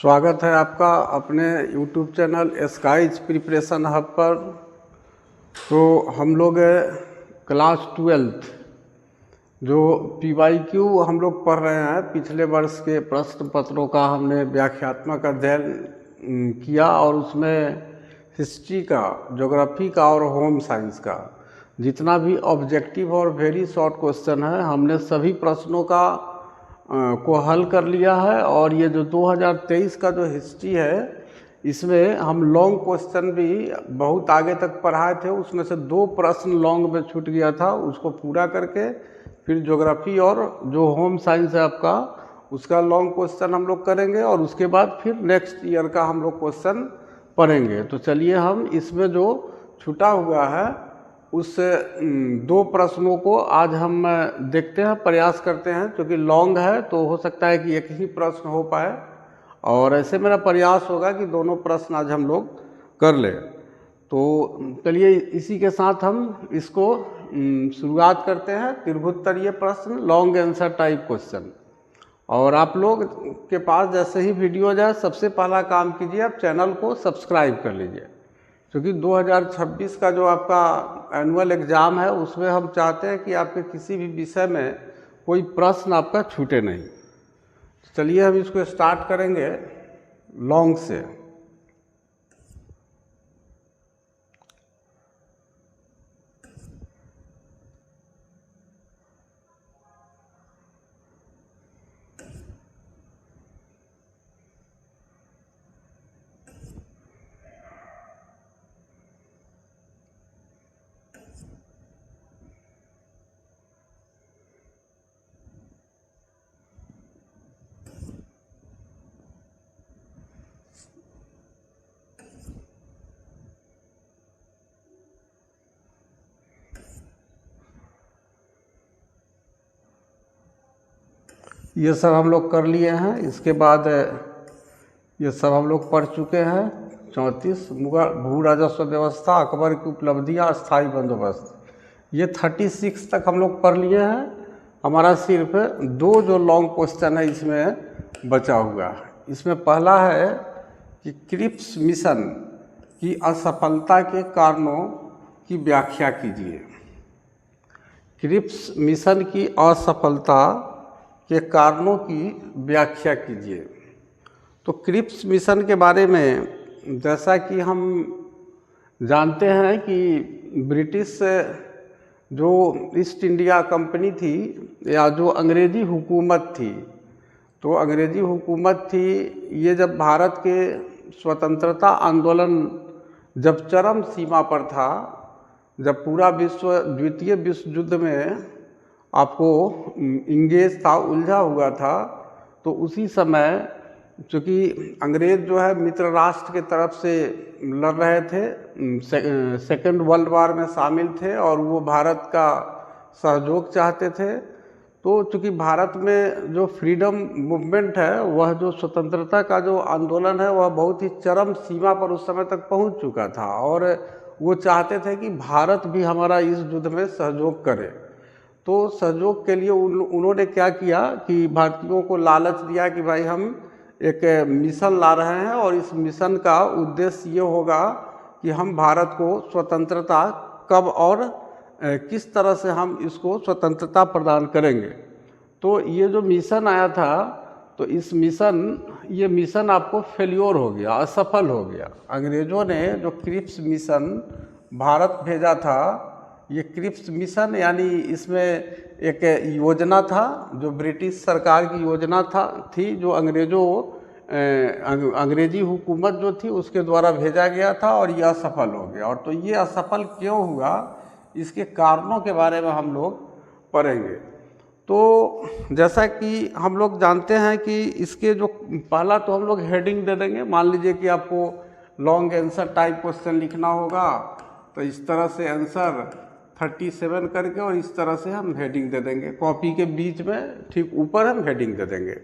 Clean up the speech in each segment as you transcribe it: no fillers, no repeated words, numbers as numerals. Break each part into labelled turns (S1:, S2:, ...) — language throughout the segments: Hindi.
S1: स्वागत है आपका अपने YouTube channel skies preparation hub पर। तो हम लोग क्लास 12 जो PYQ हम लोग पढ़ रहे हैं, पिछले वर्ष के प्रश्न पत्रों का हमने व्याख्यात्मक अध्ययन किया और उसमें हिस्ट्री का, ज्योग्राफी का और होम साइंस का जितना भी ऑब्जेक्टिव और वेरी शॉर्ट क्वेश्चन है हमने सभी प्रश्नों को हल कर लिया है। और ये जो 2023 का जो हिस्ट्री है इसमें हम लॉन्ग क्वेश्चन भी बहुत आगे तक पढ़ाए थे, उसमें से 2 प्रश्न लॉन्ग में छूट गया था, उसको पूरा करके फिर ज्योग्राफी और जो होम साइंस है आपका उसका लॉन्ग क्वेश्चन हम लोग करेंगे और उसके बाद फिर नेक्स्ट ईयर का हम लोग क्वेश्चन पढ़ेंगे। तो चलिए हम इसमें जो छूटा हुआ है उस 2 प्रश्नों को आज हम देखते हैं, प्रयास करते हैं। क्योंकि लॉन्ग है तो हो सकता है कि एक ही प्रश्न हो पाए और ऐसे मेरा प्रयास होगा कि दोनों प्रश्न आज हम लोग कर लें। तो चलिए इसी के साथ हम इसको शुरुआत करते हैं। त्रिभुत्तरीय प्रश्न, लॉन्ग आंसर टाइप क्वेश्चन। और आप लोग के पास जैसे ही वीडियो जाए सबसे पहला काम कीजिए, आप चैनल को सब्सक्राइब कर लीजिए। क्योंकि 2026 का जो आपका एनुअल एग्ज़ाम है उसमें हम चाहते हैं कि आपके किसी भी विषय में कोई प्रश्न आपका छूटे नहीं। चलिए हम इसको स्टार्ट करेंगे लॉन्ग से। ये सब हम लोग कर लिए हैं। इसके बाद ये सब हम लोग पढ़ चुके हैं। 34 भू राजस्व व्यवस्था, अकबर की उपलब्धियाँ, स्थायी बंदोबस्त, ये 36 तक हम लोग पढ़ लिए हैं। हमारा सिर्फ 2 जो लॉन्ग क्वेश्चन है इसमें बचा हुआ है। इसमें पहला है कि क्रिप्स मिशन की असफलता के कारणों की व्याख्या कीजिए। क्रिप्स मिशन की असफलता के कारणों की व्याख्या कीजिए। तो क्रिप्स मिशन के बारे में जैसा कि हम जानते हैं कि ब्रिटिश जो ईस्ट इंडिया कंपनी थी या जो अंग्रेज़ी हुकूमत थी, तो अंग्रेज़ी हुकूमत थी, ये जब भारत के स्वतंत्रता आंदोलन जब चरम सीमा पर था, जब पूरा विश्व द्वितीय विश्व युद्ध में आपको इंगेज था, उलझा हुआ था, तो उसी समय चूँकि अंग्रेज़ जो है मित्र राष्ट्र के तरफ से लड़ रहे थे, सेकेंड वर्ल्ड वार में शामिल थे और वो भारत का सहयोग चाहते थे। तो चूँकि भारत में जो फ्रीडम मूवमेंट है, वह जो स्वतंत्रता का जो आंदोलन है वह बहुत ही चरम सीमा पर उस समय तक पहुंच चुका था और वो चाहते थे कि भारत भी हमारा इस युद्ध में सहयोग करे। तो सहयोग के लिए उन्होंने क्या किया कि भारतीयों को लालच दिया कि भाई हम एक मिशन ला रहे हैं और इस मिशन का उद्देश्य ये होगा कि हम भारत को स्वतंत्रता कब और किस तरह से हम इसको स्वतंत्रता प्रदान करेंगे। तो ये जो मिशन आया था, तो ये मिशन आपको फेल्योर हो गया, असफल हो गया। अंग्रेज़ों ने जो क्रिप्स मिशन भारत भेजा था, ये क्रिप्स मिशन यानी इसमें एक योजना था जो ब्रिटिश सरकार की योजना थी, जो अंग्रेज़ी हुकूमत जो थी उसके द्वारा भेजा गया था और यह असफल हो गया। और तो ये असफल क्यों हुआ, इसके कारणों के बारे में हम लोग पढ़ेंगे। तो जैसा कि हम लोग जानते हैं कि इसके जो पहला तो हम लोग हेडिंग दे देंगे। मान लीजिए कि आपको लॉन्ग आंसर टाइप क्वेश्चन लिखना होगा, तो इस तरह से आंसर 37 करके और इस तरह से हम हेडिंग दे देंगे। कॉपी के बीच में ठीक ऊपर हम हेडिंग दे देंगे।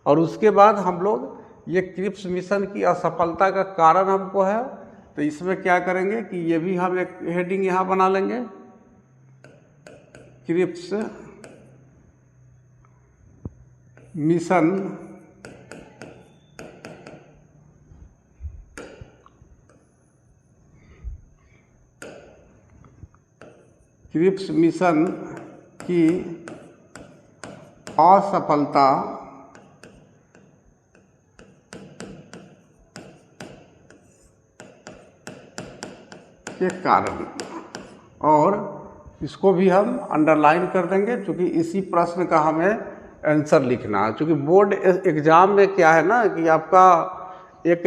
S1: और उसके बाद हम लोग ये क्रिप्स मिशन की असफलता का कारण हमको है, तो इसमें क्या करेंगे कि ये भी हम एक हेडिंग यहाँ बना लेंगे, क्रिप्स मिशन क्रिप्स मिशन की असफलता के कारण, और इसको भी हम अंडरलाइन कर देंगे क्योंकि इसी प्रश्न का हमें आंसर लिखना है। क्योंकि बोर्ड एग्ज़ाम में क्या है ना कि आपका एक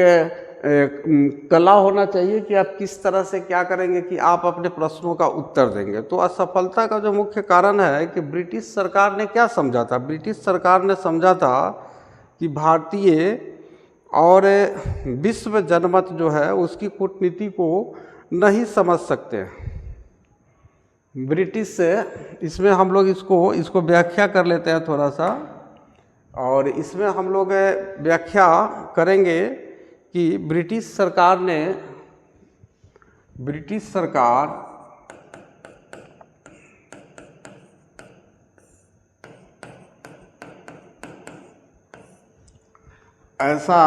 S1: कला होना चाहिए कि आप किस तरह से क्या करेंगे कि आप अपने प्रश्नों का उत्तर देंगे। तो असफलता का जो मुख्य कारण है कि ब्रिटिश सरकार ने क्या समझा था, ब्रिटिश सरकार ने समझा था कि भारतीय और विश्व जनमत जो है उसकी कूटनीति को नहीं समझ सकते। ब्रिटिश से इसमें हम लोग इसको व्याख्या कर लेते हैं थोड़ा सा, और इसमें हम लोग व्याख्या करेंगे कि ब्रिटिश सरकार ऐसा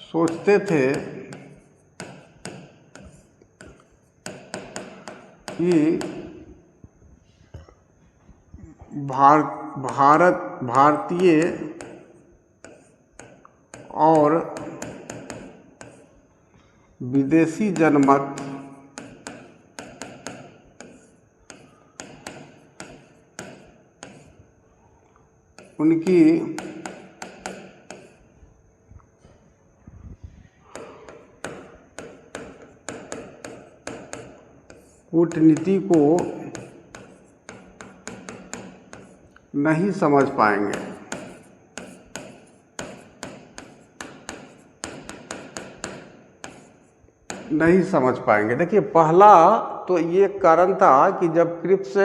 S1: सोचते थे कि भारतीय और विदेशी जनमत उनकी कूटनीति को नहीं समझ पाएंगे। देखिए, पहला तो ये कारण था कि जब क्रिप्स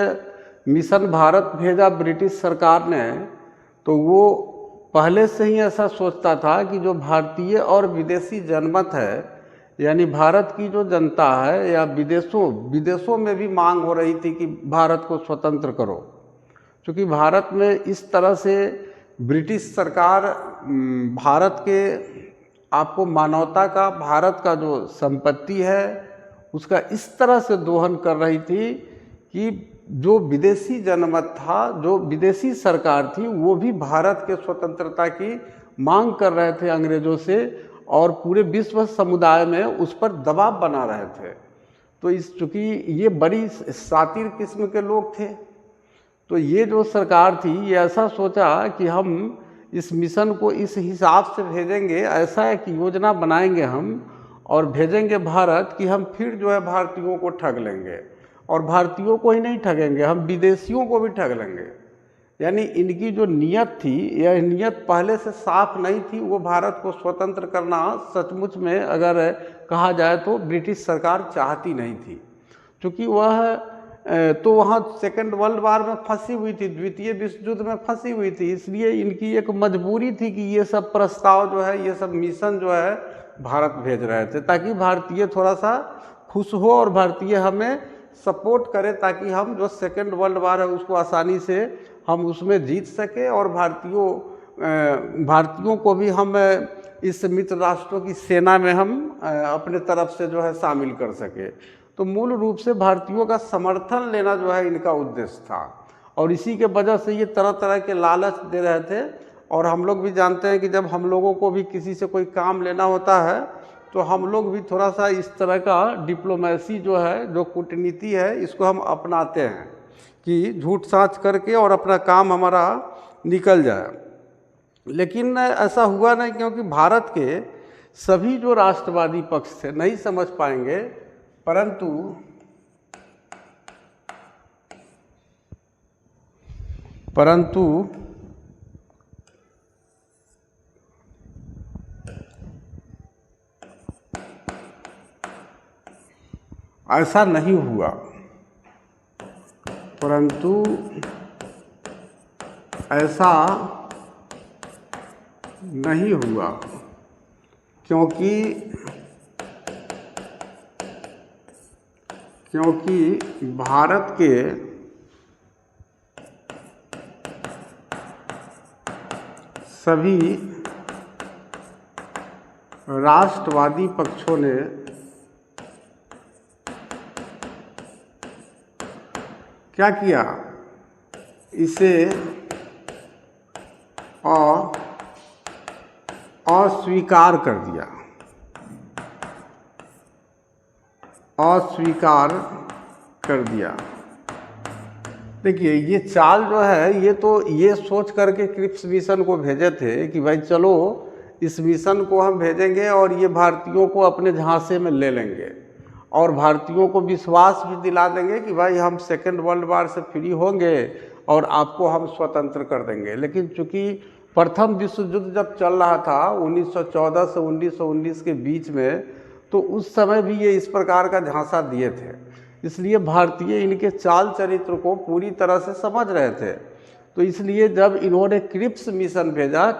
S1: मिशन भारत भेजा ब्रिटिश सरकार ने, तो वो पहले से ही ऐसा सोचता था कि जो भारतीय और विदेशी जनमत है, यानी भारत की जो जनता है या विदेशों में भी मांग हो रही थी कि भारत को स्वतंत्र करो, क्योंकि भारत में इस तरह से ब्रिटिश सरकार भारत के आपको मानवता का, भारत का जो संपत्ति है उसका इस तरह से दोहन कर रही थी कि जो विदेशी जनमत था, जो विदेशी सरकार थी, वो भी भारत के स्वतंत्रता की मांग कर रहे थे अंग्रेज़ों से, और पूरे विश्व समुदाय में उस पर दबाव बना रहे थे। तो चूँकि ये बड़ी शातिर किस्म के लोग थे, तो ये जो सरकार थी ये ऐसा सोचा कि हम इस मिशन को इस हिसाब से भेजेंगे, ऐसा एक योजना बनाएंगे हम और भेजेंगे भारत कि हम फिर जो है भारतीयों को ठग लेंगे, और भारतीयों को ही नहीं ठगेंगे, हम विदेशियों को भी ठग लेंगे। यानी इनकी जो नीयत थी, यह नीयत पहले से साफ नहीं थी। वो भारत को स्वतंत्र करना सचमुच में अगर कहा जाए तो ब्रिटिश सरकार चाहती नहीं थी, क्योंकि वह तो वहाँ सेकेंड वर्ल्ड वार में फंसी हुई थी, द्वितीय विश्व युद्ध में फंसी हुई थी, इसलिए इनकी एक मजबूरी थी कि ये सब प्रस्ताव जो है, ये सब मिशन जो है भारत भेज रहे थे ताकि भारतीय थोड़ा सा खुश हो और भारतीय हमें सपोर्ट करे, ताकि हम जो सेकेंड वर्ल्ड वार है उसको आसानी से हम उसमें जीत सके और भारतीयों को भी हम इस मित्र राष्ट्रों की सेना में हम अपने तरफ से जो है शामिल कर सके। तो मूल रूप से भारतीयों का समर्थन लेना जो है इनका उद्देश्य था, और इसी के वजह से ये तरह तरह के लालच दे रहे थे। और हम लोग भी जानते हैं कि जब हम लोगों को भी किसी से कोई काम लेना होता है तो हम लोग भी थोड़ा सा इस तरह का डिप्लोमेसी जो है, जो कूटनीति है, इसको हम अपनाते हैं कि झूठ साच करके और अपना काम हमारा निकल जाए। लेकिन ऐसा हुआ नहीं, क्योंकि भारत के सभी जो राष्ट्रवादी पक्ष थे नहीं समझ पाएंगे, परंतु ऐसा नहीं हुआ, क्योंकि भारत के सभी राष्ट्रवादी पक्षों ने क्या किया, इसे अस्वीकार कर दिया, अस्वीकार कर दिया। देखिए ये चाल जो है ये तो ये सोच करके क्रिप्स मिशन को भेजे थे कि भाई चलो इस मिशन को हम भेजेंगे और ये भारतीयों को अपने झांसे में ले लेंगे और भारतीयों को विश्वास भी दिला देंगे कि भाई हम सेकेंड वर्ल्ड वार से फ्री होंगे और आपको हम स्वतंत्र कर देंगे। लेकिन चूंकि प्रथम विश्व युद्ध जब चल रहा था 1914 से 1919 के बीच में, तो उस समय भी ये इस प्रकार का झांसा दिए थे, इसलिए भारतीय इनके चाल चरित्र को पूरी तरह से समझ रहे थे। तो इसलिए जब इन्होंने क्रिप्स मिशन भेजा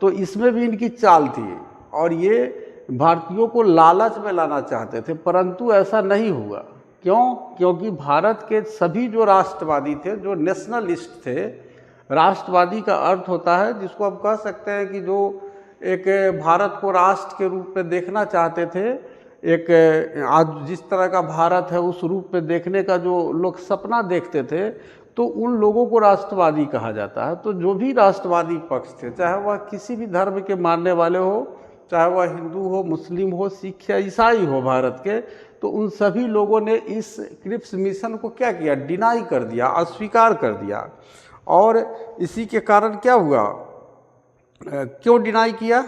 S1: तो इसमें भी इनकी चाल थी और ये भारतीयों को लालच में लाना चाहते थे, परंतु ऐसा नहीं हुआ। क्यों? क्योंकि भारत के सभी जो राष्ट्रवादी थे, जो नेशनलिस्ट थे, राष्ट्रवादी का अर्थ होता है जिसको हम कह सकते हैं कि जो एक भारत को राष्ट्र के रूप में देखना चाहते थे, एक आज जिस तरह का भारत है उस रूप में देखने का जो लोग सपना देखते थे, तो उन लोगों को राष्ट्रवादी कहा जाता है। तो जो भी राष्ट्रवादी पक्ष थे, चाहे वह किसी भी धर्म के मानने वाले हो, चाहे वह हिंदू हो, मुस्लिम हो, सिख या ईसाई हो भारत के, तो उन सभी लोगों ने इस क्रिप्स मिशन को क्या किया, डिनाई कर दिया, अस्वीकार कर दिया। और इसी के कारण क्या हुआ, क्यों डिनाई किया?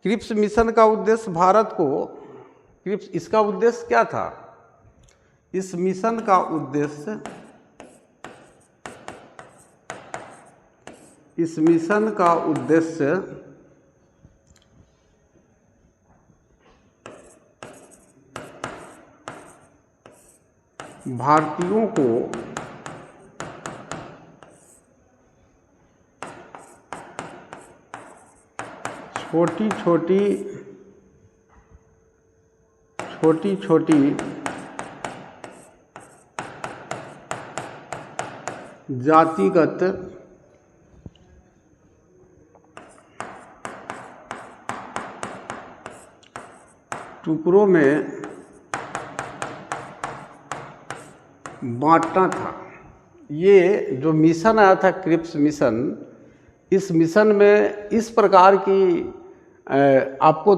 S1: क्रिप्स मिशन का उद्देश्य भारत को, क्रिप्स इसका उद्देश्य क्या था? इस मिशन का उद्देश्य, इस मिशन का उद्देश्य भारतीयों को छोटी छोटी जातिगत टुकड़ों में बांटना था। ये जो मिशन आया था क्रिप्स मिशन, इस मिशन में इस प्रकार की आपको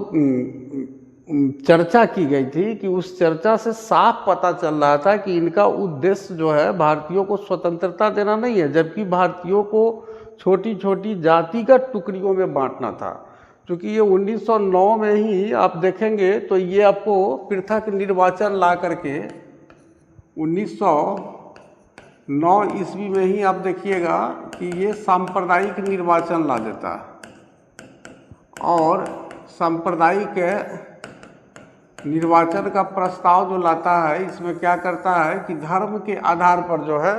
S1: चर्चा की गई थी कि उस चर्चा से साफ पता चल रहा था कि इनका उद्देश्य जो है भारतीयों को स्वतंत्रता देना नहीं है, जबकि भारतीयों को छोटी छोटी जातिगत टुकड़ियों में बांटना था। क्योंकि ये 1909 में ही आप देखेंगे तो ये आपको पृथक निर्वाचन ला करके 1909 ईस्वी में ही आप देखिएगा कि ये सांप्रदायिक निर्वाचन ला देता है। और सांप्रदायिक निर्वाचन का प्रस्ताव जो लाता है, इसमें क्या करता है कि धर्म के आधार पर जो है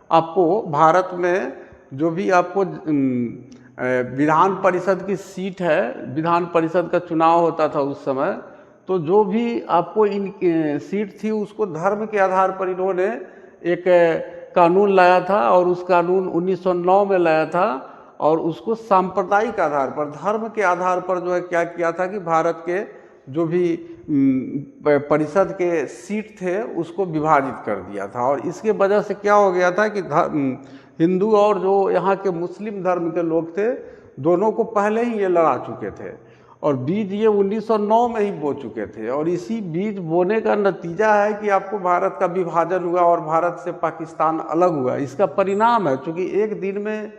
S1: आपको भारत में जो भी आपको विधान परिषद की सीट है, विधान परिषद का चुनाव होता था उस समय, तो जो भी आपको इन सीट थी उसको धर्म के आधार पर इन्होंने एक कानून लाया था और उस कानून 1909 में लाया था और उसको सांप्रदायिक आधार पर, धर्म के आधार पर जो है क्या किया था कि भारत के जो भी परिषद के सीट थे उसको विभाजित कर दिया था। और इसके वजह से क्या हो गया था कि हिंदू और जो यहाँ के मुस्लिम धर्म के लोग थे, दोनों को पहले ही ये लड़ा चुके थे और बीज ये 1909 में ही बो चुके थे। और इसी बीज बोने का नतीजा है कि आपको भारत का विभाजन हुआ और भारत से पाकिस्तान अलग हुआ। इसका परिणाम है, चूँकि एक दिन में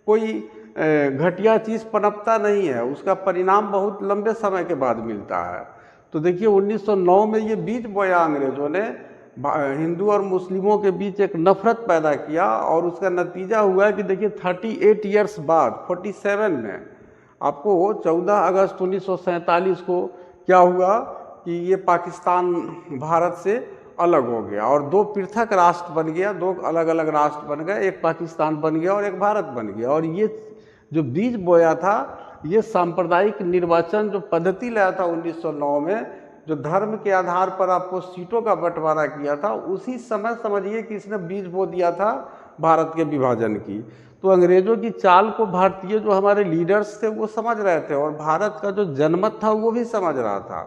S1: कोई घटिया चीज़ पनपता नहीं है, उसका परिणाम बहुत लंबे समय के बाद मिलता है। तो देखिए 1909 में ये बीज बोया अंग्रेज़ों ने, हिंदू और मुस्लिमों के बीच एक नफरत पैदा किया और उसका नतीजा हुआ कि देखिए 38 ईयर्स बाद 47 में आपको 14 अगस्त 1947 को क्या हुआ कि ये पाकिस्तान भारत से अलग हो गया और दो पृथक राष्ट्र बन गया, दो अलग अलग राष्ट्र बन गए, एक पाकिस्तान बन गया और एक भारत बन गया। और ये जो बीज बोया था, ये सांप्रदायिक निर्वाचन जो पद्धति लाया था 1909 में, जो धर्म के आधार पर आपको सीटों का बंटवारा किया था, उसी समय समझिए कि इसने बीज बो दिया था भारत के विभाजन की। तो अंग्रेज़ों की चाल को भारतीय जो हमारे लीडर्स थे वो समझ रहे थे और भारत का जो जनमत था वो भी समझ रहा था।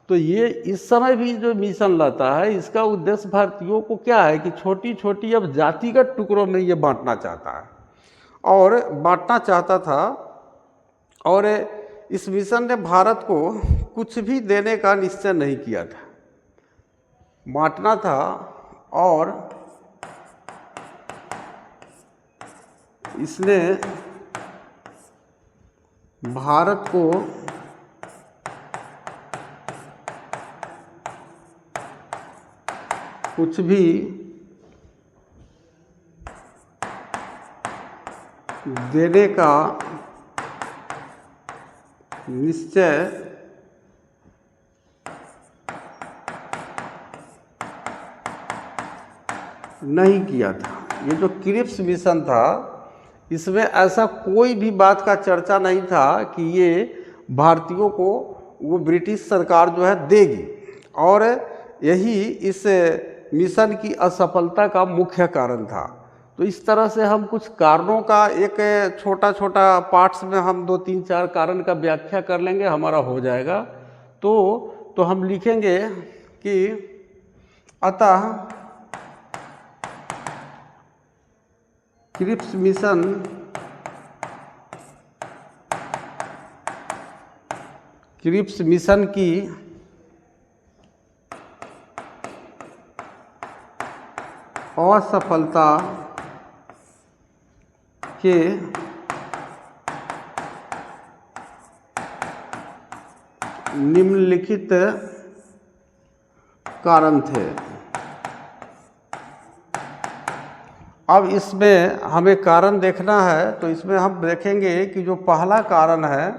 S1: तो ये इस समय भी जो मिशन लाता है, इसका उद्देश्य भारतीयों को क्या है कि छोटी छोटी अब जातिगत टुकड़ों में ये बांटना चाहता है और बांटना चाहता था। और इस मिशन ने भारत को कुछ भी देने का निश्चय नहीं किया था, बांटना था और इसने भारत को कुछ भी देने का निश्चय नहीं किया था। ये जो क्रिप्स मिशन था, इसमें ऐसा कोई भी बात का चर्चा नहीं था कि ये भारतीयों को वो ब्रिटिश सरकार जो है देगी, और यही इस मिशन की असफलता का मुख्य कारण था। तो इस तरह से हम कुछ कारणों का एक छोटा छोटा पार्ट्स में हम 2-3-4 कारण का व्याख्या कर लेंगे, हमारा हो जाएगा। तो हम लिखेंगे कि अतः क्रिप्स मिशन की असफलता के निम्नलिखित कारण थे। अब इसमें हमें कारण देखना है, तो इसमें हम देखेंगे कि जो पहला कारण है,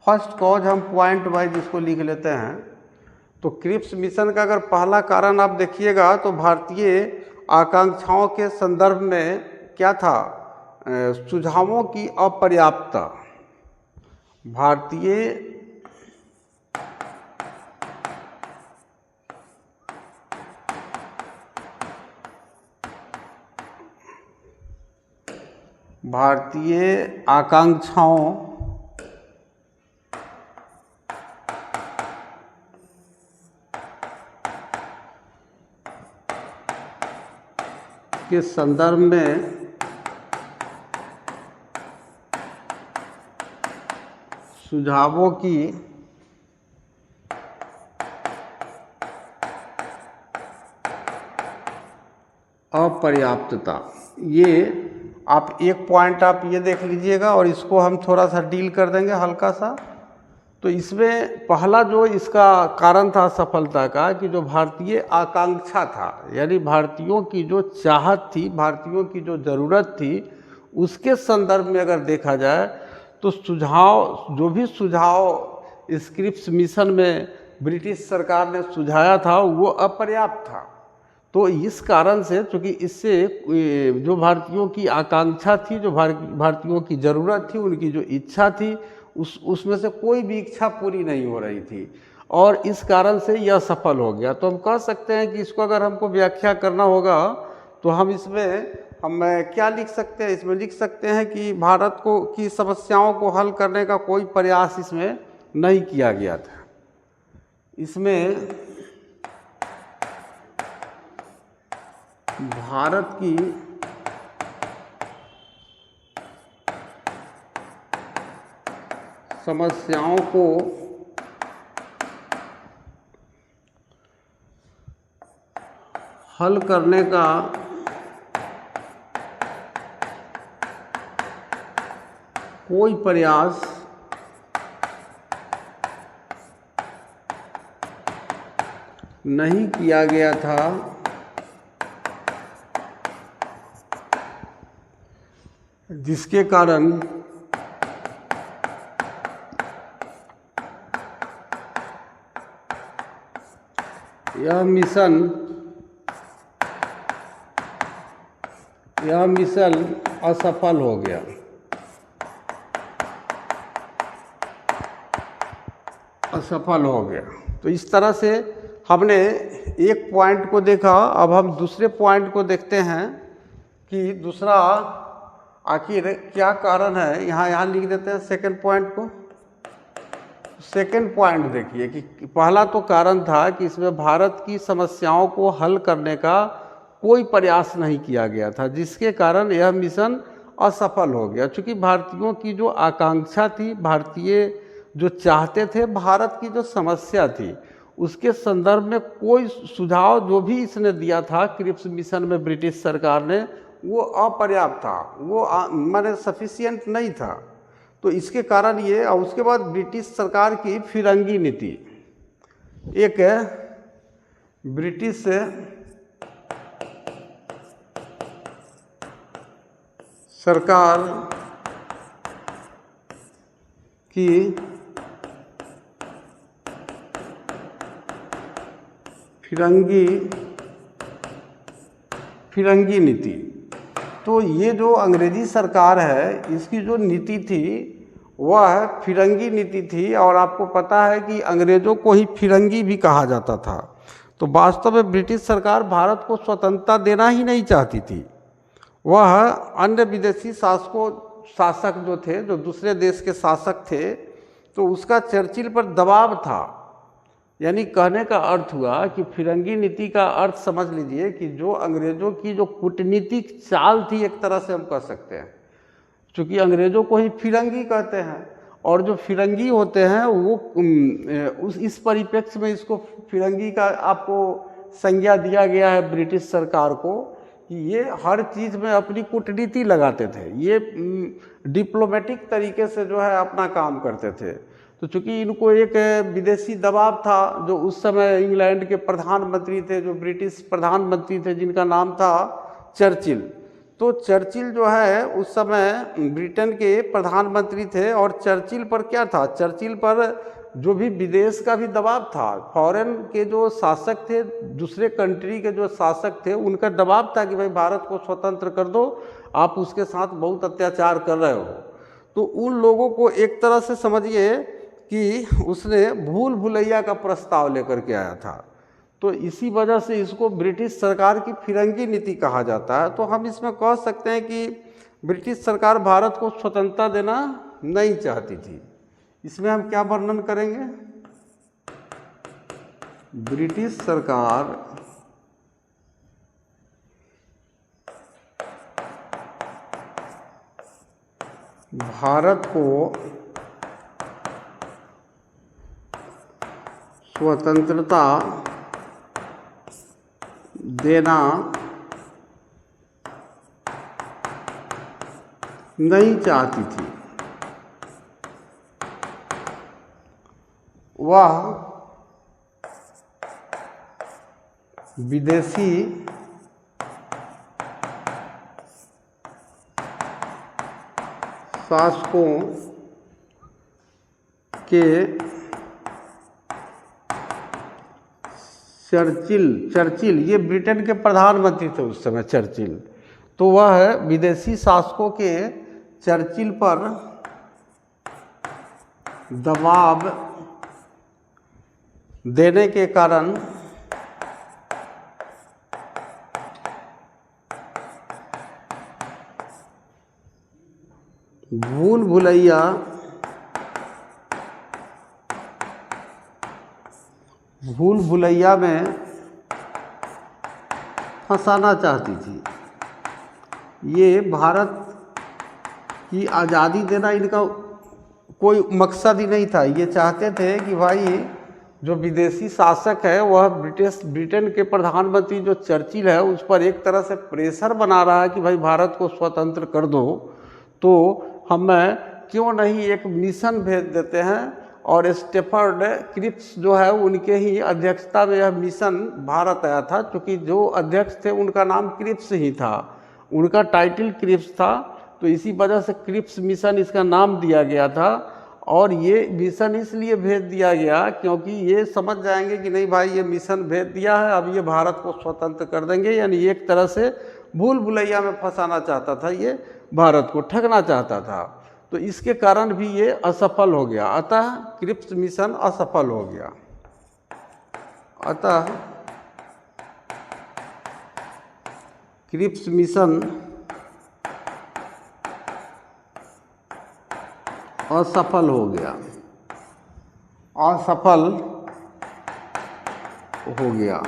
S1: फर्स्ट कॉज, हम पॉइंट वाइज इसको लिख लेते हैं। तो क्रिप्स मिशन का अगर पहला कारण आप देखिएगा तो भारतीय आकांक्षाओं के संदर्भ में क्या था, सुझावों की अपर्याप्तता। भारतीय आकांक्षाओं के संदर्भ में सुझावों की अपर्याप्तता। ये आप एक पॉइंट आप ये देख लीजिएगा और इसको हम थोड़ा सा डील कर देंगे हल्का सा। तो इसमें पहला जो इसका कारण था सफलता का, कि जो भारतीय आकांक्षा था, यानी भारतीयों की जो चाहत थी, भारतीयों की जो ज़रूरत थी, उसके संदर्भ में अगर देखा जाए तो सुझाव, जो भी सुझाव इस क्रिप्स मिशन में ब्रिटिश सरकार ने सुझाया था वो अपर्याप्त था। तो इस कारण से, चूँकि इससे जो भारतीयों की आकांक्षा थी, जो भारतीयों की ज़रूरत थी, उनकी जो इच्छा थी, उसमें से कोई भी इच्छा पूरी नहीं हो रही थी, और इस कारण से यह सफल हो गया। तो हम कह सकते हैं कि इसको अगर हमको व्याख्या करना होगा तो हम इसमें क्या लिख सकते हैं, इसमें लिख सकते हैं कि भारत को की समस्याओं को हल करने का कोई प्रयास इसमें नहीं किया गया था। इसमें भारत की समस्याओं को हल करने का कोई प्रयास नहीं किया गया था, जिसके कारण यह मिशन असफल हो गया। असफल हो गया। तो इस तरह से हमने एक पॉइंट को देखा। अब हम दूसरे पॉइंट को देखते हैं कि दूसरा आखिर क्या कारण है। यहाँ लिख देते हैं सेकंड पॉइंट को। सेकंड पॉइंट देखिए कि पहला तो कारण था कि इसमें भारत की समस्याओं को हल करने का कोई प्रयास नहीं किया गया था, जिसके कारण यह मिशन असफल हो गया। चूँकि भारतीयों की जो आकांक्षा थी, भारतीय जो चाहते थे, भारत की जो समस्या थी, उसके संदर्भ में कोई सुझाव जो भी इसने दिया था क्रिप्स मिशन में ब्रिटिश सरकार ने, वो अपर्याप्त था, वो माने सफिशिएंट नहीं था। तो इसके कारण ये, और उसके बाद ब्रिटिश सरकार की फिरंगी नीति, एक ब्रिटिश सरकार की फिरंगी नीति। तो ये जो अंग्रेजी सरकार है, इसकी जो नीति थी वह फिरंगी नीति थी, और आपको पता है कि अंग्रेज़ों को ही फिरंगी भी कहा जाता था। तो वास्तव में ब्रिटिश सरकार भारत को स्वतंत्रता देना ही नहीं चाहती थी। वह अन्य विदेशी शासक जो थे, जो दूसरे देश के शासक थे, तो उसका चर्चिल पर दबाव था। यानी कहने का अर्थ हुआ कि फिरंगी नीति का अर्थ समझ लीजिए कि जो अंग्रेज़ों की जो कूटनीतिक चाल थी, एक तरह से हम कह सकते हैं, क्योंकि अंग्रेज़ों को ही फिरंगी कहते हैं, और जो फिरंगी होते हैं वो इस परिप्रेक्ष्य में इसको फिरंगी का आपको संज्ञा दिया गया है ब्रिटिश सरकार को कि ये हर चीज़ में अपनी कूटनीति लगाते थे, ये डिप्लोमेटिक तरीके से जो है अपना काम करते थे। तो चूँकि इनको एक विदेशी दबाव था, जो उस समय इंग्लैंड के प्रधानमंत्री थे, जो ब्रिटिश प्रधानमंत्री थे, जिनका नाम था चर्चिल। तो चर्चिल जो है उस समय ब्रिटेन के प्रधानमंत्री थे, और चर्चिल पर क्या था, चर्चिल पर जो भी विदेश का भी दबाव था, फॉरेन के जो शासक थे, दूसरे कंट्री के जो शासक थे, उनका दबाव था कि भाई भारत को स्वतंत्र कर दो, आप उसके साथ बहुत अत्याचार कर रहे हो। तो उन लोगों को एक तरह से समझिए कि उसने भूल भुलैया का प्रस्ताव लेकर के आया था। तो इसी वजह से इसको ब्रिटिश सरकार की फिरंगी नीति कहा जाता है। तो हम इसमें कह सकते हैं कि ब्रिटिश सरकार भारत को स्वतंत्रता देना नहीं चाहती थी। इसमें हम क्या वर्णन करेंगे, ब्रिटिश सरकार भारत को स्वतंत्रता देना नहीं चाहती थी। वह विदेशी शासकों के चर्चिल ये ब्रिटेन के प्रधानमंत्री थे उस समय, चर्चिल। तो वह विदेशी शासकों के चर्चिल पर दबाव देने के कारण भूल भुलैया में फंसाना चाहती थी। ये भारत की आज़ादी देना इनका कोई मकसद ही नहीं था। ये चाहते थे कि भाई जो विदेशी शासक है वह ब्रिटेन के प्रधानमंत्री जो चर्चिल है उस पर एक तरह से प्रेशर बना रहा है कि भाई भारत को स्वतंत्र कर दो, तो हमें क्यों नहीं एक मिशन भेज देते हैं। और स्टेफर्ड क्रिप्स जो है उनके ही अध्यक्षता में यह मिशन भारत आया था, क्योंकि जो अध्यक्ष थे उनका नाम क्रिप्स ही था, उनका टाइटल क्रिप्स था। तो इसी वजह से क्रिप्स मिशन इसका नाम दिया गया था। और ये मिशन इसलिए भेज दिया गया क्योंकि ये समझ जाएंगे कि नहीं भाई ये मिशन भेज दिया है, अब ये भारत को स्वतंत्र कर देंगे। यानी एक तरह से भूल भुलैया में फंसाना चाहता था, ये भारत को ठगना चाहता था। तो इसके कारण भी ये असफल हो गया, अतः क्रिप्स मिशन असफल हो गया। अतः क्रिप्स मिशन असफल हो गया। असफल हो गया।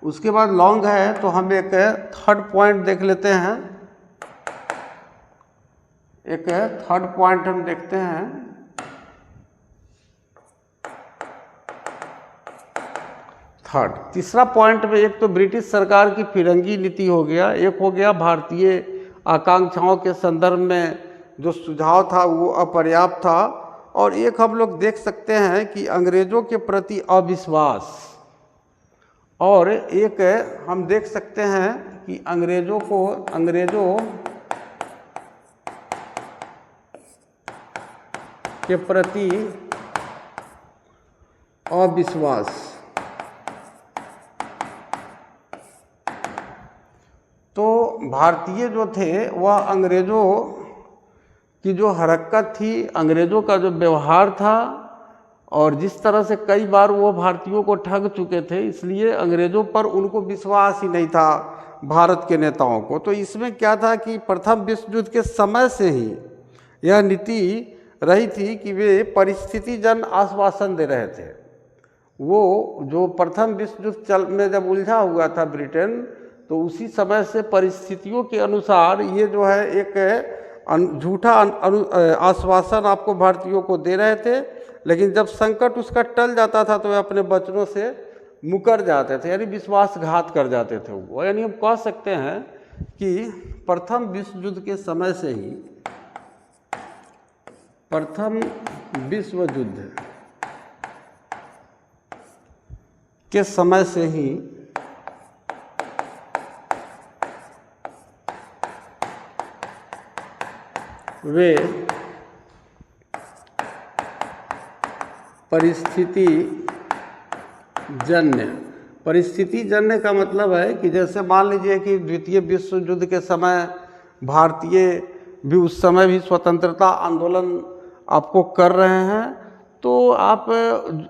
S1: उसके बाद लॉन्ग है तो हम एक थर्ड पॉइंट देख लेते हैं। एक थर्ड पॉइंट हम देखते हैं। थर्ड तीसरा पॉइंट में एक तो ब्रिटिश सरकार की फिरंगी नीति हो गया, एक हो गया भारतीय आकांक्षाओं के संदर्भ में जो सुझाव था वो अपर्याप्त था, और एक हम लोग देख सकते हैं कि अंग्रेज़ों के प्रति अविश्वास, और एक हम देख सकते हैं कि अंग्रेज़ों के प्रति अविश्वास। तो भारतीय जो थे वह अंग्रेज़ों की जो हरकत थी, अंग्रेज़ों का जो व्यवहार था, और जिस तरह से कई बार वो भारतीयों को ठग चुके थे, इसलिए अंग्रेज़ों पर उनको विश्वास ही नहीं था भारत के नेताओं को। तो इसमें क्या था कि प्रथम विश्व युद्ध के समय से ही यह नीति रही थी कि वे परिस्थितिजन्य आश्वासन दे रहे थे। वो जो प्रथम विश्व युद्ध में जब उलझा हुआ था ब्रिटेन, तो उसी समय से परिस्थितियों के अनुसार ये जो है एक झूठा आश्वासन आपको भारतीयों को दे रहे थे, लेकिन जब संकट उसका टल जाता था तो वे अपने वचनों से मुकर जाते थे, यानी विश्वासघात कर जाते थे वो। यानी हम कह सकते हैं कि प्रथम विश्व युद्ध के समय से ही, प्रथम विश्व युद्ध के समय से ही वे परिस्थिति जन्य का मतलब है कि जैसे मान लीजिए कि द्वितीय विश्व युद्ध के समय भारतीय भी उस समय भी स्वतंत्रता आंदोलन आपको कर रहे हैं, तो आप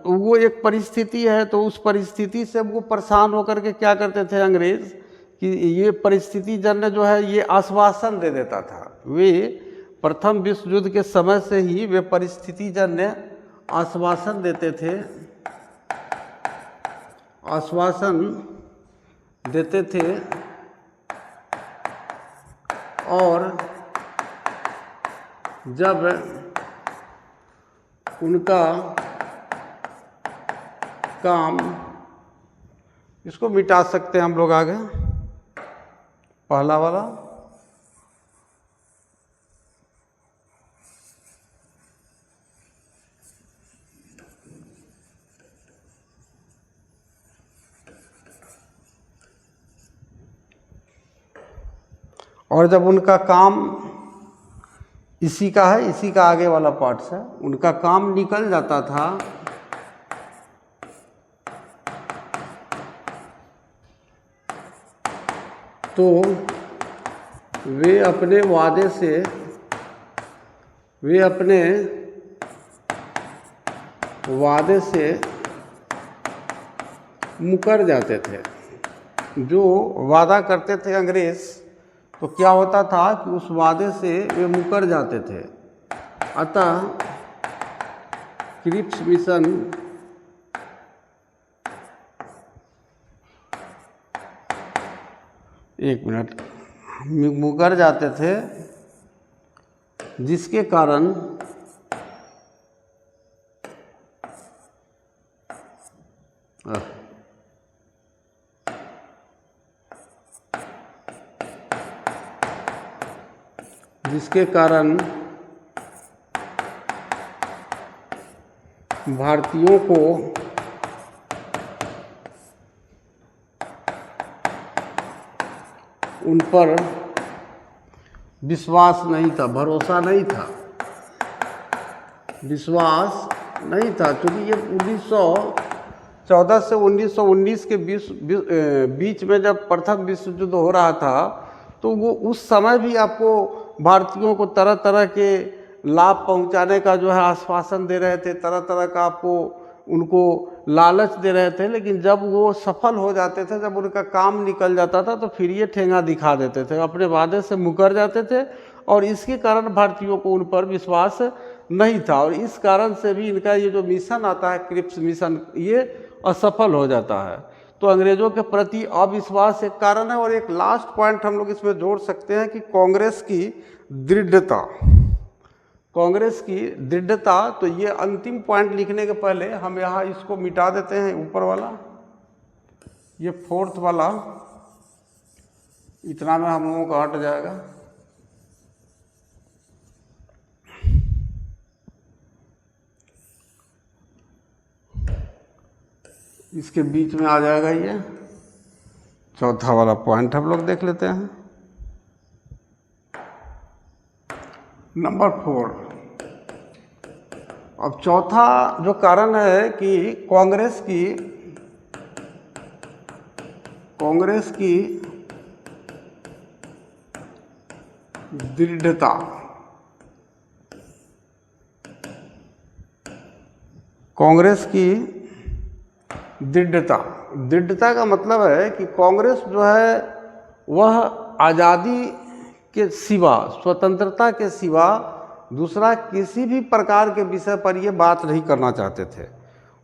S1: वो एक परिस्थिति है, तो उस परिस्थिति से वो परेशान होकर के क्या करते थे अंग्रेज़ कि ये परिस्थिति जन्य जो है ये आश्वासन दे देता था। वे प्रथम विश्व युद्ध के समय से ही वे परिस्थिति जन्य आश्वासन देते थे, और जब उनका काम, इसको मिटा सकते हैं हम लोग आगे, पहला वाला, और जब उनका काम इसी का है, इसी का आगे वाला पार्ट है, उनका काम निकल जाता था तो वे अपने वादे से मुकर जाते थे। जो वादा करते थे अंग्रेज़, तो क्या होता था कि उस वादे से वे मुकर जाते थे। अतः क्रिप्स मिशन मुकर जाते थे, जिसके कारण भारतीयों को उन पर विश्वास नहीं था, भरोसा नहीं था, क्योंकि ये 1914 से 1919 के बीच में जब प्रथम विश्व युद्ध हो रहा था, तो वो उस समय भी आपको भारतीयों को तरह तरह के लाभ पहुंचाने का जो है आश्वासन दे रहे थे, तरह तरह का आपको उनको लालच दे रहे थे, लेकिन जब वो सफल हो जाते थे, जब उनका काम निकल जाता था, तो फिर ये ठेंगा दिखा देते थे, अपने वादे से मुकर जाते थे, और इसके कारण भारतीयों को उन पर विश्वास नहीं था, और इस कारण से भी इनका ये जो मिशन आता है क्रिप्स मिशन, ये असफल हो जाता है। तो अंग्रेज़ों के प्रति अविश्वास एक कारण है। और एक लास्ट पॉइंट हम लोग इसमें जोड़ सकते हैं कि कांग्रेस की दृढ़ता, कांग्रेस की दृढ़ता। तो ये अंतिम पॉइंट लिखने के पहले हम यहाँ इसको मिटा देते हैं, ऊपर वाला ये फोर्थ वाला, इतना में हम लोगों का हट जाएगा। इसके बीच में आ जाएगा ये चौथा वाला पॉइंट, हम लोग देख लेते हैं। नंबर 4। अब चौथा जो कारण है कि कांग्रेस की दृढ़ता, कांग्रेस की दृढ़ता का मतलब है कि कांग्रेस जो है वह आज़ादी के सिवा, स्वतंत्रता के सिवा दूसरा किसी भी प्रकार के विषय पर ये बात नहीं करना चाहते थे।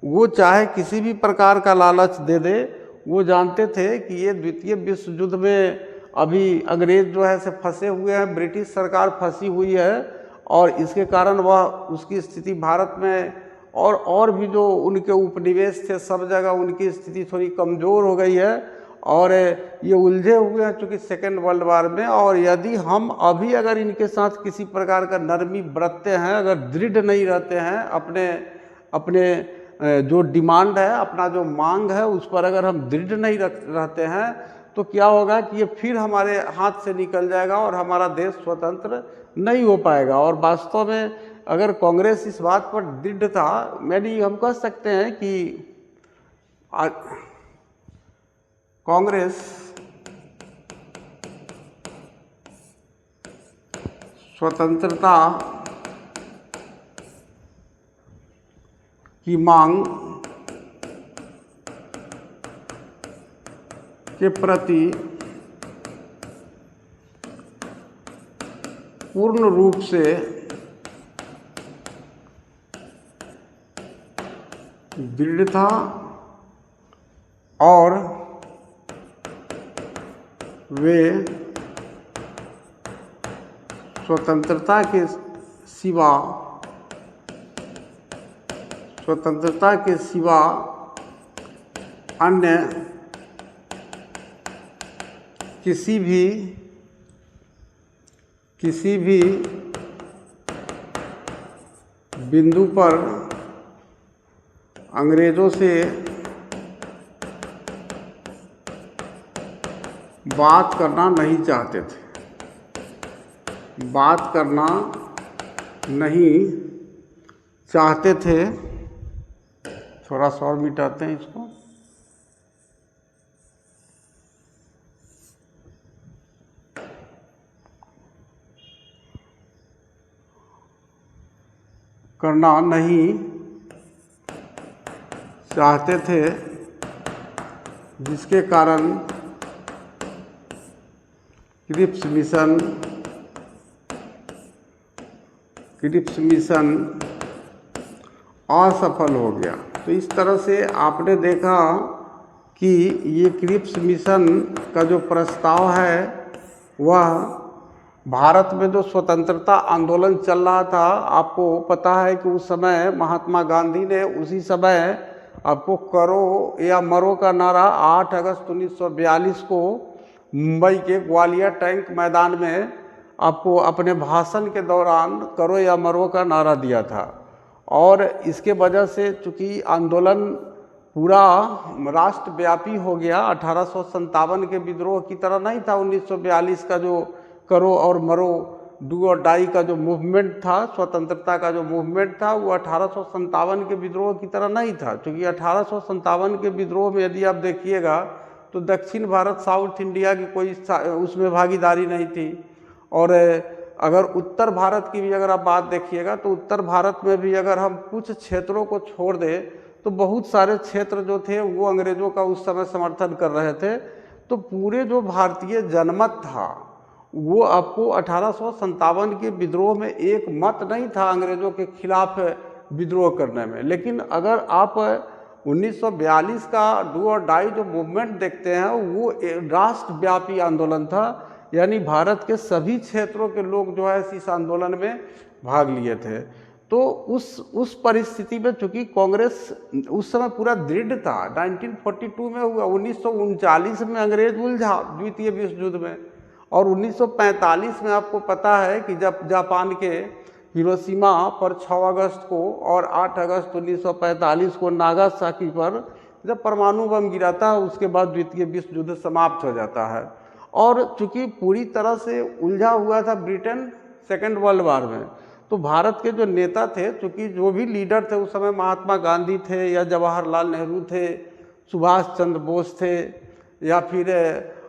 S1: वो चाहे किसी भी प्रकार का लालच दे दे, वो जानते थे कि ये द्वितीय विश्व युद्ध में अभी अंग्रेज जो है से फंसे हुए हैं, ब्रिटिश सरकार फंसी हुई है, और इसके कारण वह उसकी स्थिति भारत में और भी जो उनके उपनिवेश थे सब जगह उनकी स्थिति थोड़ी कमज़ोर हो गई है, और ये उलझे हुए हैं चूँकि सेकेंड वर्ल्ड वार में। और यदि हम अभी अगर इनके साथ किसी प्रकार का नरमी बरतते हैं, अगर दृढ़ नहीं रहते हैं, अपने जो डिमांड है, अपना जो मांग है, उस पर अगर हम दृढ़ नहीं रहते हैं, तो क्या होगा कि ये फिर हमारे हाथ से निकल जाएगा और हमारा देश स्वतंत्र नहीं हो पाएगा। और वास्तव में अगर कांग्रेस इस बात पर दृढ़ था, यानी हम कह सकते हैं कि कांग्रेस स्वतंत्रता की मांग के प्रति पूर्ण रूप से दृढ़ था, और वे स्वतंत्रता के सिवा अन्य किसी भी बिंदु पर अंग्रेज़ों से बात करना नहीं चाहते थे, बात करना नहीं चाहते थे। थोड़ा सा और मिटाते हैं इसको। करना नहीं चाहते थे, जिसके कारण क्रिप्स मिशन असफल हो गया। तो इस तरह से आपने देखा कि ये क्रिप्स मिशन का जो प्रस्ताव है वह भारत में जो स्वतंत्रता आंदोलन चल रहा था, आपको पता है कि उस समय महात्मा गांधी ने उसी समय आपको करो या मरो का नारा 8 अगस्त 1942 को मुंबई के ग्वालियर टैंक मैदान में आपको अपने भाषण के दौरान करो या मरो का नारा दिया था। और इसके वजह से चूँकि आंदोलन पूरा राष्ट्रव्यापी हो गया, 1857 के विद्रोह की तरह नहीं था 1942 का जो करो और मरो डू और डाई का जो मूवमेंट था, स्वतंत्रता का जो मूवमेंट था, वो 1857 के विद्रोह की तरह नहीं था। क्योंकि 1857 के विद्रोह में यदि आप देखिएगा तो दक्षिण भारत, साउथ इंडिया की कोई उसमें भागीदारी नहीं थी। और अगर उत्तर भारत की भी अगर आप बात देखिएगा तो उत्तर भारत में भी अगर हम कुछ क्षेत्रों को छोड़ दें तो बहुत सारे क्षेत्र जो थे वो अंग्रेज़ों का उस समय समर्थन कर रहे थे। तो पूरे जो भारतीय जनमत था वो आपको 1857 के विद्रोह में एक मत नहीं था अंग्रेज़ों के खिलाफ विद्रोह करने में। लेकिन अगर आप 1942 का डू और डाई जो मूवमेंट देखते हैं वो राष्ट्रव्यापी आंदोलन था, यानी भारत के सभी क्षेत्रों के लोग जो है इस आंदोलन में भाग लिए थे। तो उस परिस्थिति में चूंकि कांग्रेस उस समय पूरा दृढ़ था, 1942 में हुआ, 1939 में अंग्रेज उलझा द्वितीय विश्व युद्ध में, और 1945 में आपको पता है कि जब जापान के हिरोशिमा पर 6 अगस्त को और 8 अगस्त 1945 को नागासाकी पर जब परमाणु बम गिरा था, उसके बाद द्वितीय विश्व युद्ध समाप्त हो जाता है। और चूंकि पूरी तरह से उलझा हुआ था ब्रिटेन सेकेंड वर्ल्ड वार में, तो भारत के जो नेता थे, चूँकि जो भी लीडर थे उस समय, महात्मा गांधी थे या जवाहरलाल नेहरू थे, सुभाष चंद्र बोस थे, या फिर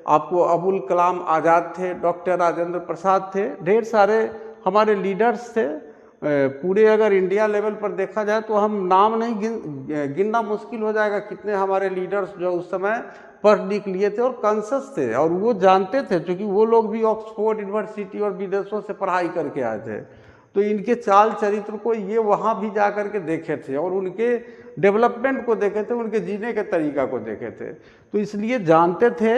S1: आपको अबुल कलाम आज़ाद थे, डॉक्टर राजेंद्र प्रसाद थे, ढेर सारे हमारे लीडर्स थे। पूरे अगर इंडिया लेवल पर देखा जाए तो हम नाम नहीं गिनना मुश्किल हो जाएगा कितने हमारे लीडर्स जो उस समय पढ़ लिख लिए थे और कॉन्शियस थे, और वो जानते थे, क्योंकि वो लोग भी ऑक्सफोर्ड यूनिवर्सिटी और विदेशों से पढ़ाई करके आए थे, तो इनके चाल चरित्र को ये वहाँ भी जा कर के देखे थे और उनके डेवलपमेंट को देखे थे, उनके जीने के तरीका को देखे थे, तो इसलिए जानते थे।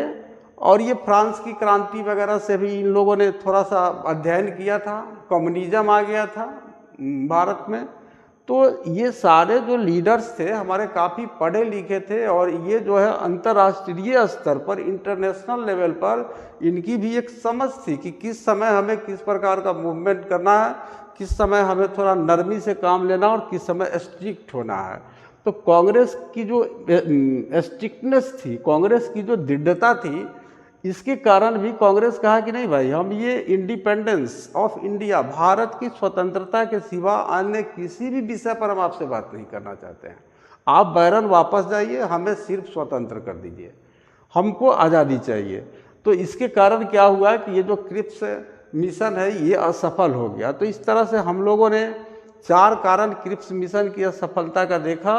S1: और ये फ्रांस की क्रांति वगैरह से भी इन लोगों ने थोड़ा सा अध्ययन किया था, कम्युनिज्म आ गया था भारत में, तो ये सारे जो लीडर्स थे हमारे काफ़ी पढ़े लिखे थे, और ये जो है अंतर्राष्ट्रीय स्तर पर, इंटरनेशनल लेवल पर इनकी भी एक समझ थी कि किस समय हमें किस प्रकार का मूवमेंट करना है, किस समय हमें थोड़ा नरमी से काम लेना और किस समय स्ट्रिक्ट होना है। तो कांग्रेस की जो स्ट्रिक्टनेस थी, कांग्रेस की जो दृढ़ता थी, इसके कारण भी कांग्रेस कहा कि नहीं भाई, हम ये इंडिपेंडेंस ऑफ इंडिया, भारत की स्वतंत्रता के सिवा अन्य किसी भी विषय पर हम आपसे बात नहीं करना चाहते हैं। आप बैरन वापस जाइए, हमें सिर्फ स्वतंत्र कर दीजिए, हमको आज़ादी चाहिए। तो इसके कारण क्या हुआ कि ये जो क्रिप्स मिशन है ये असफल हो गया। तो इस तरह से हम लोगों ने 4 कारण क्रिप्स मिशन की असफलता का देखा।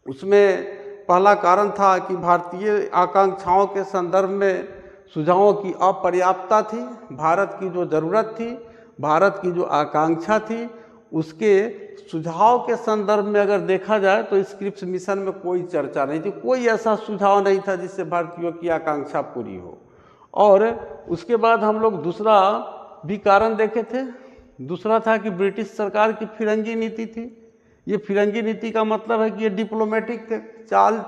S1: उसमें पहला कारण था कि भारतीय आकांक्षाओं के संदर्भ में सुझावों की अपर्याप्तता थी। भारत की जो ज़रूरत थी, भारत की जो आकांक्षा थी, उसके सुझाव के संदर्भ में अगर देखा जाए तो इस क्रिप्स मिशन में कोई चर्चा नहीं थी, कोई ऐसा सुझाव नहीं था जिससे भारतीयों की आकांक्षा पूरी हो। और उसके बाद हम लोग दूसरा भी कारण देखे थे। दूसरा था कि ब्रिटिश सरकार की फिरंगी नीति थी। ये फिरंगी नीति का मतलब है कि ये डिप्लोमेटिक चाल,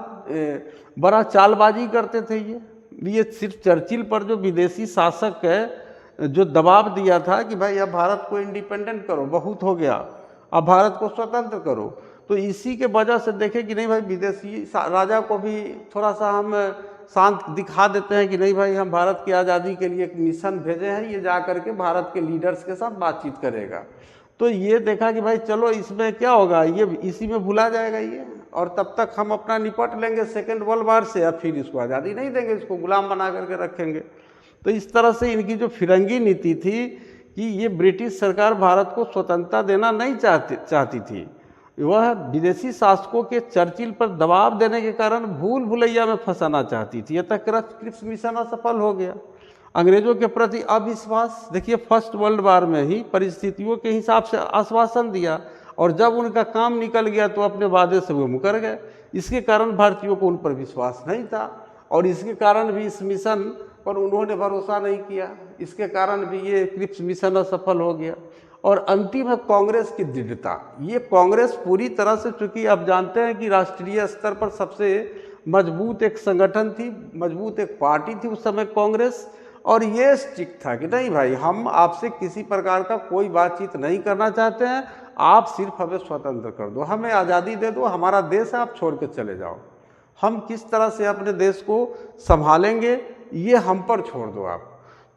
S1: बड़ा चालबाजी करते थे। ये सिर्फ चर्चिल पर जो विदेशी शासक है जो दबाव दिया था कि भाई अब भारत को इंडिपेंडेंट करो, बहुत हो गया, अब भारत को स्वतंत्र करो, तो इसी के वजह से देखे कि नहीं भाई विदेशी राजा को भी थोड़ा सा हम शांत दिखा देते हैं कि नहीं भाई हम भारत की आज़ादी के लिए एक मिशन भेजे हैं, ये जा करके भारत के लीडर्स के साथ बातचीत करेगा। तो ये देखा कि भाई चलो इसमें क्या होगा, ये इसी में भुला जाएगा ये, और तब तक हम अपना निपट लेंगे सेकेंड वर्ल्ड वार से, अब फिर इसको आज़ादी नहीं देंगे, इसको गुलाम बना करके रखेंगे। तो इस तरह से इनकी जो फिरंगी नीति थी कि ये ब्रिटिश सरकार भारत को स्वतंत्रता देना नहीं चाहती थी, वह विदेशी शासकों के चर्चिल पर दबाव देने के कारण भूल भुलैया में फंसाना चाहती थी। यह तक क्रिप्स मिशन असफल हो गया। अंग्रेजों के प्रति अविश्वास, देखिए फर्स्ट वर्ल्ड वार में ही परिस्थितियों के हिसाब से आश्वासन दिया, और जब उनका काम निकल गया तो अपने वादे से वो मुकर गए। इसके कारण भारतीयों को उन पर विश्वास नहीं था, और इसके कारण भी इस मिशन पर उन्होंने भरोसा नहीं किया। इसके कारण भी ये क्रिप्स मिशन असफल हो गया। और अंतिम है कांग्रेस की दृढ़ता। ये कांग्रेस पूरी तरह से, चूँकि आप जानते हैं कि राष्ट्रीय स्तर पर सबसे मजबूत एक संगठन थी, मजबूत एक पार्टी थी उस समय कांग्रेस, और ये स्ट्रिक्ट था कि नहीं भाई हम आपसे किसी प्रकार का कोई बातचीत नहीं करना चाहते हैं, आप सिर्फ हमें स्वतंत्र कर दो, हमें आज़ादी दे दो, हमारा देश है, आप छोड़ के चले जाओ, हम किस तरह से अपने देश को संभालेंगे ये हम पर छोड़ दो आप।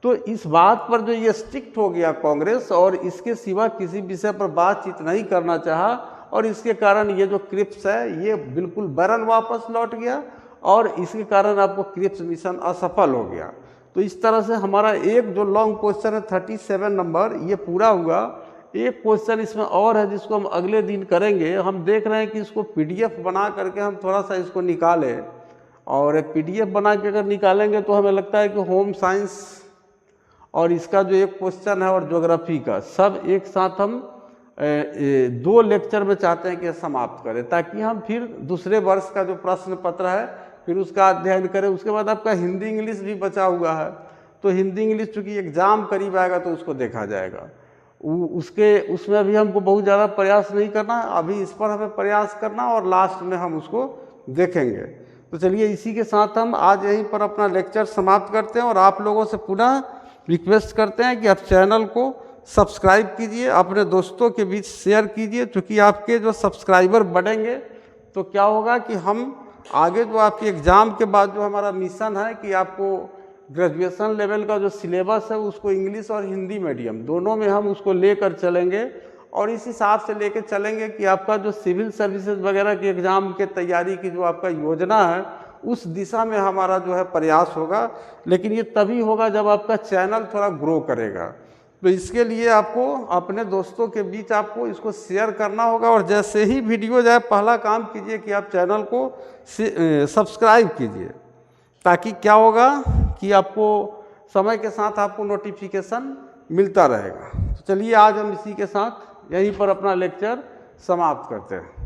S1: तो इस बात पर जो ये स्ट्रिक्ट हो गया कांग्रेस, और इसके सिवा किसी विषय पर बातचीत नहीं करना चाहा, और इसके कारण ये जो क्रिप्स है ये बिल्कुल बरन वापस लौट गया, और इसके कारण आपको क्रिप्स मिशन असफल हो गया। तो इस तरह से हमारा एक जो लॉन्ग क्वेश्चन है 37 नंबर ये पूरा हुआ। एक क्वेश्चन इसमें और है जिसको हम अगले दिन करेंगे। हम देख रहे हैं कि इसको PDF बना करके हम थोड़ा सा इसको निकालें, और PDF बना के अगर निकालेंगे तो हमें लगता है कि होम साइंस और इसका जो एक क्वेश्चन है और ज्योग्राफी का, सब एक साथ हम 2 लेक्चर में चाहते हैं कि समाप्त करें, ताकि हम फिर दूसरे वर्ष का जो प्रश्न पत्र है फिर उसका अध्ययन करें। उसके बाद आपका हिंदी इंग्लिश भी बचा हुआ है, तो हिंदी इंग्लिश चूँकि एग्ज़ाम करीब आएगा तो उसको देखा जाएगा। उसमें अभी हमको बहुत ज़्यादा प्रयास नहीं करना, अभी इस पर हमें प्रयास करना और लास्ट में हम उसको देखेंगे। तो चलिए इसी के साथ हम आज यहीं पर अपना लेक्चर समाप्त करते हैं और आप लोगों से पुनः रिक्वेस्ट करते हैं कि आप चैनल को सब्सक्राइब कीजिए, अपने दोस्तों के बीच शेयर कीजिए, क्योंकि आपके जो सब्सक्राइबर बढ़ेंगे तो क्या होगा कि हम आगे जो आपकी एग्ज़ाम के बाद जो हमारा मिशन है कि आपको ग्रेजुएशन लेवल का जो सिलेबस है उसको इंग्लिश और हिंदी मीडियम दोनों में हम उसको लेकर चलेंगे, और इस हिसाब से लेकर चलेंगे कि आपका जो सिविल सर्विसेज वगैरह के एग्ज़ाम के तैयारी की जो आपका योजना है उस दिशा में हमारा जो है प्रयास होगा। लेकिन ये तभी होगा जब आपका चैनल थोड़ा ग्रो करेगा। तो इसके लिए आपको अपने दोस्तों के बीच आपको इसको शेयर करना होगा, और जैसे ही वीडियो जाए पहला काम कीजिए कि आप चैनल को सब्सक्राइब कीजिए, ताकि क्या होगा कि आपको समय के साथ आपको नोटिफिकेशन मिलता रहेगा। तो चलिए आज हम इसी के साथ यहीं पर अपना लेक्चर समाप्त करते हैं।